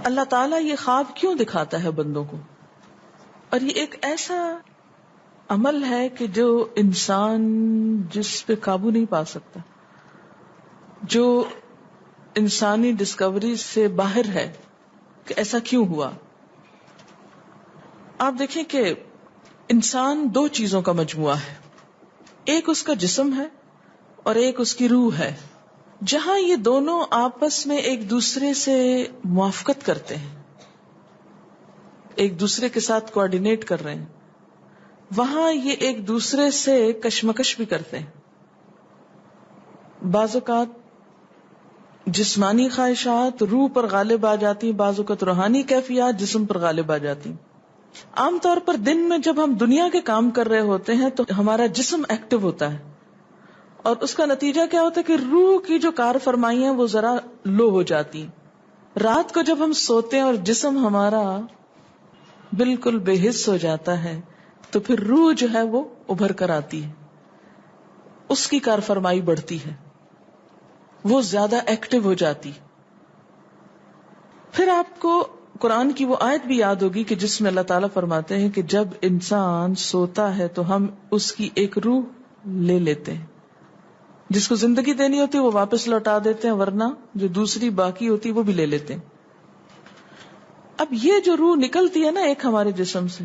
اللہ تعالیٰ یہ خواب کیوں دکھاتا ہے بندوں کو؟ اور یہ ایک ایسا عمل ہے کہ جو انسان جس پہ قابو نہیں پا سکتا، جو انسانی ڈسکوری سے باہر ہے کہ ایسا کیوں ہوا. آپ دیکھیں کہ انسان دو چیزوں کا مجموعہ ہے، ایک اس کا جسم ہے اور ایک اس کی روح ہے. جہاں یہ دونوں آپس میں ایک دوسرے سے موافقت کرتے ہیں، ایک دوسرے کے ساتھ کوآرڈینیٹ کر رہے ہیں، وہاں یہ ایک دوسرے سے کشمکش بھی کرتے ہیں. بعض اوقات جسمانی خواہشات روح پر غالب آ جاتی ہیں، بعض اوقات روحانی کیفیات جسم پر غالب آ جاتی ہیں. عام طور پر دن میں جب ہم دنیا کے کام کر رہے ہوتے ہیں تو ہمارا جسم ایکٹیو ہوتا ہے، اور اس کا نتیجہ کیا ہوتا ہے کہ روح کی جو کار فرمائی ہیں وہ ذرا لو ہو جاتی ہیں. رات کو جب ہم سوتے ہیں اور جسم ہمارا بالکل بے حس ہو جاتا ہے تو پھر روح جو ہے وہ ابھر کر آتی ہے، اس کی کار فرمائی بڑھتی ہے، وہ زیادہ ایکٹیو ہو جاتی. پھر آپ کو قرآن کی وہ آیت بھی یاد ہوگی کہ جس میں اللہ تعالیٰ فرماتے ہیں کہ جب انسان سوتا ہے تو ہم اس کی ایک روح لے لیتے ہیں، جس کو زندگی دینی ہوتی ہے وہ واپس لوٹا دیتے ہیں، ورنہ جو دوسری باقی ہوتی ہے وہ بھی لے لیتے ہیں. اب یہ جو روح نکلتی ہے نا ایک ہمارے جسم سے،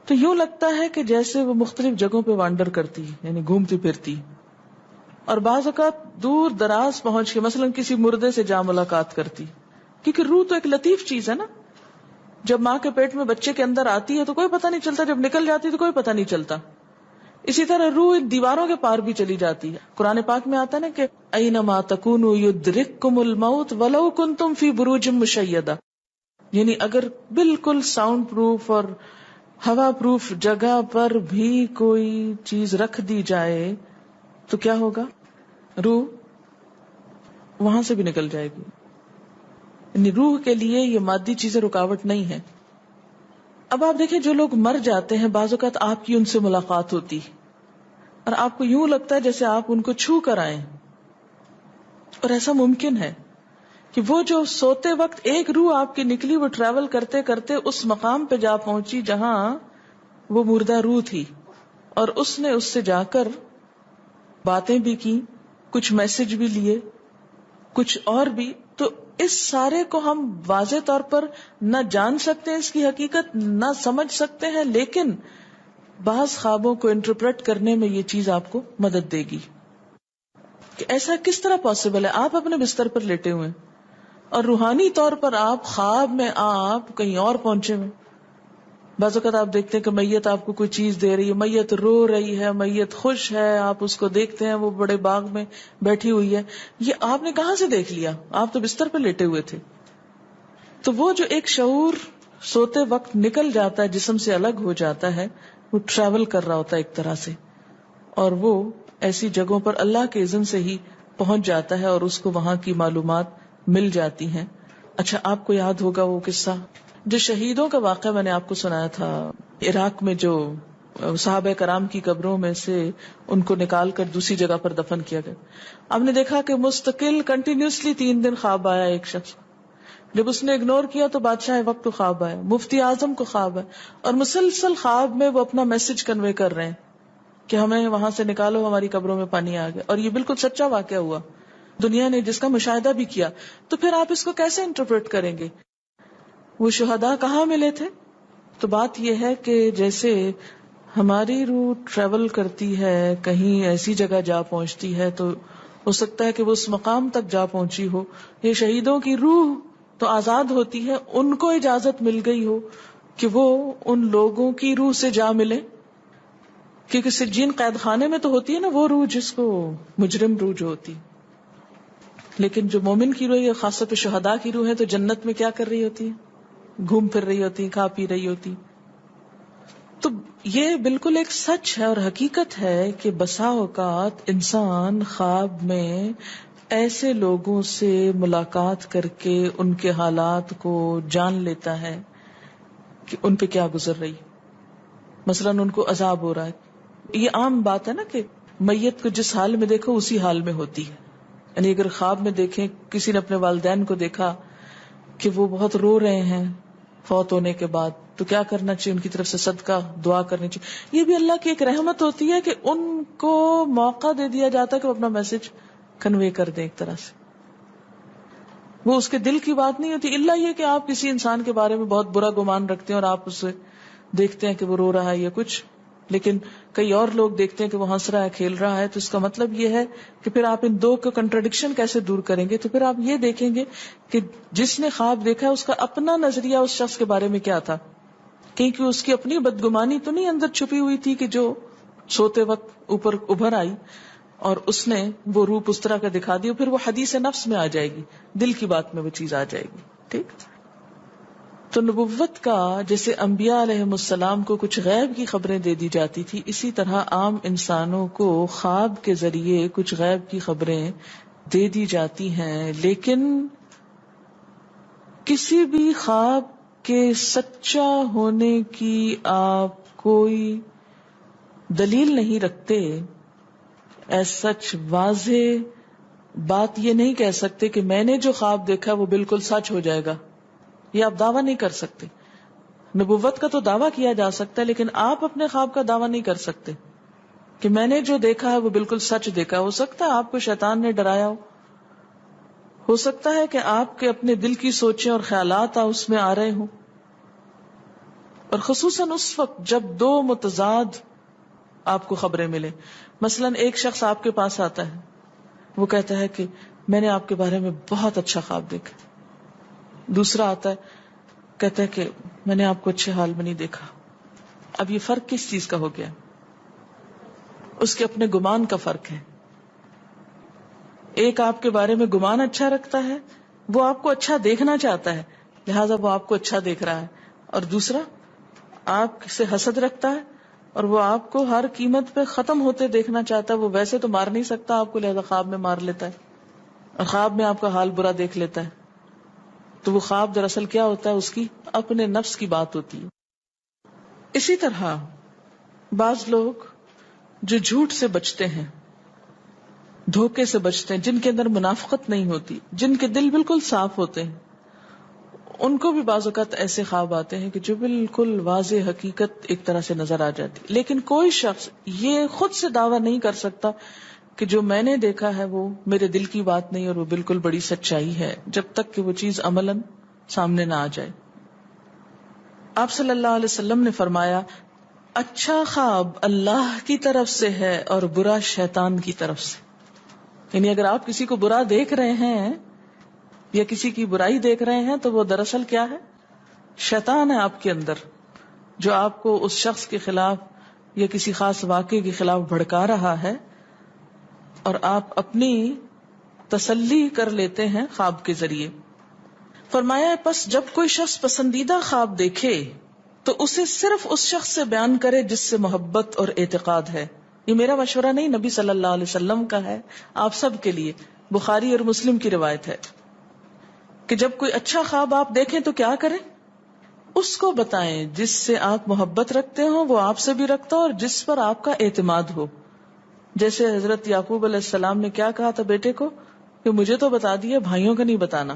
تو یوں لگتا ہے کہ جیسے وہ مختلف جگہوں پہ وانڈر کرتی ہے، یعنی گھومتی پھرتی، اور بعض اوقات دور دراز پہنچ کے مثلا کسی مردے سے جا ملاقات کرتی، کیونکہ روح تو ایک لطیف چیز ہے نا. جب ماں کے پیٹ میں بچے کے اندر آتی ہے تو کوئی پتہ نہیں چلتا، جب نکل جاتی ہے تو کوئی پتہ نہیں چلتا. اسی طرح روح دیواروں کے پار بھی چلی جاتی ہے. قرآن پاک میں آتا ہے نا کہ اینما تکونوا یدرککم الموت ولو کنتم فی بروج مشیدہ، یعنی اگر بالکل ساؤنڈ پروف اور ہوا پروف جگہ پر بھی کوئی چیز رکھ دی جائے تو کیا ہوگا؟ روح وہاں سے بھی نکل جائے گی. یعنی روح کے لیے یہ مادی چیزیں رکاوٹ نہیں ہے. اب آپ دیکھیں جو لوگ مر جاتے ہیں بعض اوقات آپ کی ان سے ملاقات ہوتی اور آپ کو یوں لگتا ہے جیسے آپ ان کو چھو کر آئیں، اور ایسا ممکن ہے کہ وہ جو سوتے وقت ایک روح آپ کی نکلی وہ ٹریول کرتے کرتے اس مقام پہ جا پہنچی جہاں وہ مردہ روح تھی، اور اس نے اس سے جا کر باتیں بھی کی، کچھ میسج بھی لیے، کچھ اور بھی. تو اس سارے کو ہم واضح طور پر نہ جان سکتے ہیں، اس کی حقیقت نہ سمجھ سکتے ہیں، لیکن بعض خوابوں کو انٹرپریٹ کرنے میں یہ چیز آپ کو مدد دے گی کہ ایسا کس طرح پاسبل ہے. آپ اپنے بستر پر لیٹے ہوئے اور روحانی طور پر آپ خواب میں آپ کہیں اور پہنچے ہوئے. بعض اوقات آپ دیکھتے ہیں کہ میت آپ کو کوئی چیز دے رہی ہے، میت رو رہی ہے، میت خوش ہے، آپ اس کو دیکھتے ہیں وہ بڑے باغ میں بیٹھی ہوئی ہے. یہ آپ نے کہاں سے دیکھ لیا؟ آپ تو بستر پہ لیٹے ہوئے تھے. تو وہ جو ایک شعور سوتے وقت نکل جاتا ہے، جسم سے الگ ہو جاتا ہے، وہ ٹریول کر رہا ہوتا ہے ایک طرح سے، اور وہ ایسی جگہوں پر اللہ کے اذن سے ہی پہنچ جاتا ہے اور اس کو وہاں کی معلومات مل جاتی ہیں. اچھا، آپ کو یاد ہوگا وہ قصہ جو شہیدوں کا واقعہ میں نے آپ کو سنایا تھا، عراق میں جو صحابہ کرام کی قبروں میں سے ان کو نکال کر دوسری جگہ پر دفن کیا گیا. آپ نے دیکھا کہ مستقل کنٹینیوسلی 3 دن خواب آیا ایک شخص، جب اس نے اگنور کیا تو بادشاہ وقت کو خواب آیا، مفتی اعظم کو خواب ہے، اور مسلسل خواب میں وہ اپنا میسج کنوے کر رہے ہیں کہ ہمیں وہاں سے نکالو، ہماری قبروں میں پانی آ گیا. اور یہ بالکل سچا واقعہ ہوا، دنیا نے جس کا مشاہدہ بھی کیا. تو پھر آپ اس کو کیسے انٹرپریٹ کریں گے؟ وہ شہداء کہاں ملے تھے؟ تو بات یہ ہے کہ جیسے ہماری روح ٹریول کرتی ہے، کہیں ایسی جگہ جا پہنچتی ہے تو ہو سکتا ہے کہ وہ اس مقام تک جا پہنچی ہو. یہ شہیدوں کی روح تو آزاد ہوتی ہے، ان کو اجازت مل گئی ہو کہ وہ ان لوگوں کی روح سے جا ملے، کیونکہ سجین قید خانے میں تو ہوتی ہے نا وہ روح جس کو مجرم روح جو ہوتی، لیکن جو مومن کی روح ہے، خاص طور پہ شہداء کی روح ہے، تو جنت میں کیا کر رہی ہوتی ہے؟ گھوم پھر رہی ہوتی، کھا پی رہی ہوتی. تو یہ بالکل ایک سچ ہے اور حقیقت ہے کہ بسا اوقات انسان خواب میں ایسے لوگوں سے ملاقات کر کے ان کے حالات کو جان لیتا ہے کہ ان پہ کیا گزر رہی. مثلا ان کو عذاب ہو رہا ہے. یہ عام بات ہے نا کہ میت کو جس حال میں دیکھو اسی حال میں ہوتی ہے. یعنی اگر خواب میں دیکھیں کسی نے اپنے والدین کو دیکھا کہ وہ بہت رو رہے ہیں فوت ہونے کے بعد، تو کیا کرنا چاہیے؟ ان کی طرف سے صدقہ دعا کرنی چاہیے. یہ بھی اللہ کی ایک رحمت ہوتی ہے کہ ان کو موقع دے دیا جاتا ہے کہ وہ اپنا میسج کنوے کر دیں. ایک طرح سے وہ اس کے دل کی بات نہیں ہوتی، الا یہ کہ آپ کسی انسان کے بارے میں بہت برا گمان رکھتے ہیں اور آپ اسے دیکھتے ہیں کہ وہ رو رہا ہے یا کچھ، لیکن کئی اور لوگ دیکھتے ہیں کہ وہ ہنس رہا ہے، کھیل رہا ہے. تو اس کا مطلب یہ ہے کہ پھر آپ ان دو کا کنٹراڈکشن کیسے دور کریں گے؟ تو پھر آپ یہ دیکھیں گے کہ جس نے خواب دیکھا ہے اس کا اپنا نظریہ اس شخص کے بارے میں کیا تھا، کیونکہ اس کی اپنی بدگمانی تو نہیں اندر چھپی ہوئی تھی کہ جو سوتے وقت اوپر ابھر آئی اور اس نے وہ روپ اس طرح کا دکھا دیا. پھر وہ حدیث نفس میں آ جائے گی، دل کی بات میں وہ چیز آ جائے گی. ٹھیک. تو نبوت کا جیسے انبیاء علیہ السلام کو کچھ غیب کی خبریں دے دی جاتی تھی، اسی طرح عام انسانوں کو خواب کے ذریعے کچھ غیب کی خبریں دے دی جاتی ہیں. لیکن کسی بھی خواب کے سچا ہونے کی آپ کوئی دلیل نہیں رکھتے. ایز سچ واضح بات یہ نہیں کہہ سکتے کہ میں نے جو خواب دیکھا وہ بالکل سچ ہو جائے گا، یہ آپ دعویٰ نہیں کر سکتے. نبوت کا تو دعویٰ کیا جا سکتا ہے، لیکن آپ اپنے خواب کا دعویٰ نہیں کر سکتے کہ میں نے جو دیکھا ہے وہ بالکل سچ دیکھا. ہو سکتا ہے آپ کو شیطان نے ڈرایا ہو سکتا ہے کہ آپ کے اپنے دل کی سوچیں اور خیالات اس میں آ رہے ہوں، اور خصوصاً اس وقت جب دو متضاد آپ کو خبریں ملیں. مثلا ایک شخص آپ کے پاس آتا ہے، وہ کہتا ہے کہ میں نے آپ کے بارے میں بہت اچھا خواب دیکھا. دوسرا آتا ہے کہتا ہے کہ میں نے آپ کو اچھے حال میں نہیں دیکھا. اب یہ فرق کس چیز کا ہو گیا؟ اس کے اپنے گمان کا فرق ہے. ایک آپ کے بارے میں گمان اچھا رکھتا ہے، وہ آپ کو اچھا دیکھنا چاہتا ہے لہذا وہ آپ کو اچھا دیکھ رہا ہے، اور دوسرا آپ سے حسد رکھتا ہے اور وہ آپ کو ہر قیمت پہ ختم ہوتے دیکھنا چاہتا ہے. وہ ویسے تو مار نہیں سکتا آپ کو، لہذا خواب میں مار لیتا ہے اور خواب میں آپ کا حال برا دیکھ لیتا ہے. تو وہ خواب دراصل کیا ہوتا ہے؟ اس کی اپنے نفس کی بات ہوتی ہے. اسی طرح بعض لوگ جو جھوٹ سے بچتے ہیں، دھوکے سے بچتے ہیں، جن کے اندر منافقت نہیں ہوتی، جن کے دل بالکل صاف ہوتے ہیں، ان کو بھی بعض اوقات ایسے خواب آتے ہیں کہ جو بالکل واضح حقیقت ایک طرح سے نظر آ جاتی. لیکن کوئی شخص یہ خود سے دعویٰ نہیں کر سکتا کہ جو میں نے دیکھا ہے وہ میرے دل کی بات نہیں اور وہ بالکل بڑی سچائی ہے، جب تک کہ وہ چیز عملاً سامنے نہ آ جائے. آپ صلی اللہ علیہ وسلم نے فرمایا، اچھا خواب اللہ کی طرف سے ہے اور برا شیطان کی طرف سے. یعنی اگر آپ کسی کو برا دیکھ رہے ہیں یا کسی کی برائی دیکھ رہے ہیں تو وہ دراصل کیا ہے؟ شیطان ہے آپ کے اندر، جو آپ کو اس شخص کے خلاف یا کسی خاص واقعے کے خلاف بھڑکا رہا ہے، اور آپ اپنی تسلی کر لیتے ہیں خواب کے ذریعے. فرمایا پس جب کوئی شخص پسندیدہ خواب دیکھے تو اسے صرف اس شخص سے بیان کرے جس سے محبت اور اعتقاد ہے. یہ میرا مشورہ نہیں، نبی صلی اللہ علیہ وسلم کا ہے آپ سب کے لیے. بخاری اور مسلم کی روایت ہے کہ جب کوئی اچھا خواب آپ دیکھیں تو کیا کریں؟ اس کو بتائیں جس سے آپ محبت رکھتے ہو، وہ آپ سے بھی رکھتا ہو اور جس پر آپ کا اعتماد ہو. جیسے حضرت یعقوب علیہ السلام نے کیا کہا تھا بیٹے کو کہ مجھے تو بتا دیا، بھائیوں کا نہیں بتانا.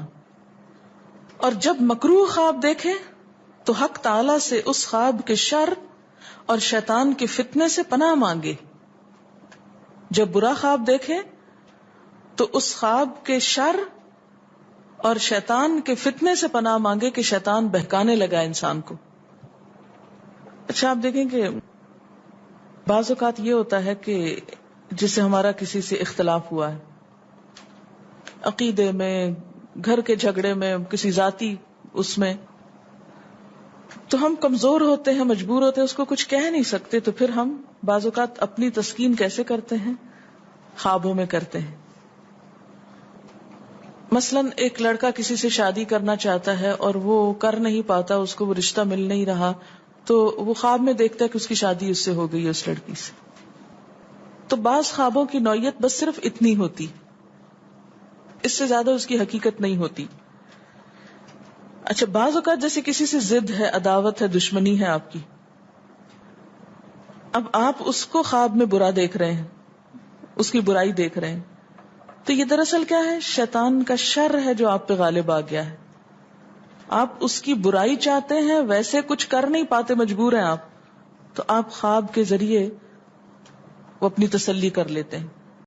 اور جب مکروہ خواب دیکھیں تو حق تعالی سے اس خواب کے شر اور شیطان کے فتنے سے پناہ مانگے. جب برا خواب دیکھیں تو اس خواب کے شر اور شیطان کے فتنے سے پناہ مانگے کہ شیطان بہکانے لگا انسان کو. اچھا آپ دیکھیں کہ بعض اوقات یہ ہوتا ہے کہ جسے ہمارا کسی سے اختلاف ہوا ہے، عقیدے میں، گھر کے جھگڑے میں، کسی ذاتی اس میں، تو ہم کمزور ہوتے ہیں، مجبور ہوتے ہیں، اس کو کچھ کہہ نہیں سکتے. تو پھر ہم بعض اوقات اپنی تسکین کیسے کرتے ہیں؟ خوابوں میں کرتے ہیں. مثلا ایک لڑکا کسی سے شادی کرنا چاہتا ہے اور وہ کر نہیں پاتا، اس کو وہ رشتہ مل نہیں رہا، تو وہ خواب میں دیکھتا ہے کہ اس کی شادی اس سے ہو گئی ہے، اس لڑکی سے. تو بعض خوابوں کی نوعیت بس صرف اتنی ہوتی، اس سے زیادہ اس کی حقیقت نہیں ہوتی. اچھا بعض اوقات جیسے کسی سے ضد ہے، عداوت ہے، دشمنی ہے آپ کی، اب آپ اس کو خواب میں برا دیکھ رہے ہیں، اس کی برائی دیکھ رہے ہیں، تو یہ دراصل کیا ہے؟ شیطان کا شر ہے جو آپ پہ غالب آ گیا ہے. آپ اس کی برائی چاہتے ہیں، ویسے کچھ کر نہیں پاتے، مجبور ہیں آپ، تو آپ خواب کے ذریعے وہ اپنی تسلی کر لیتے ہیں.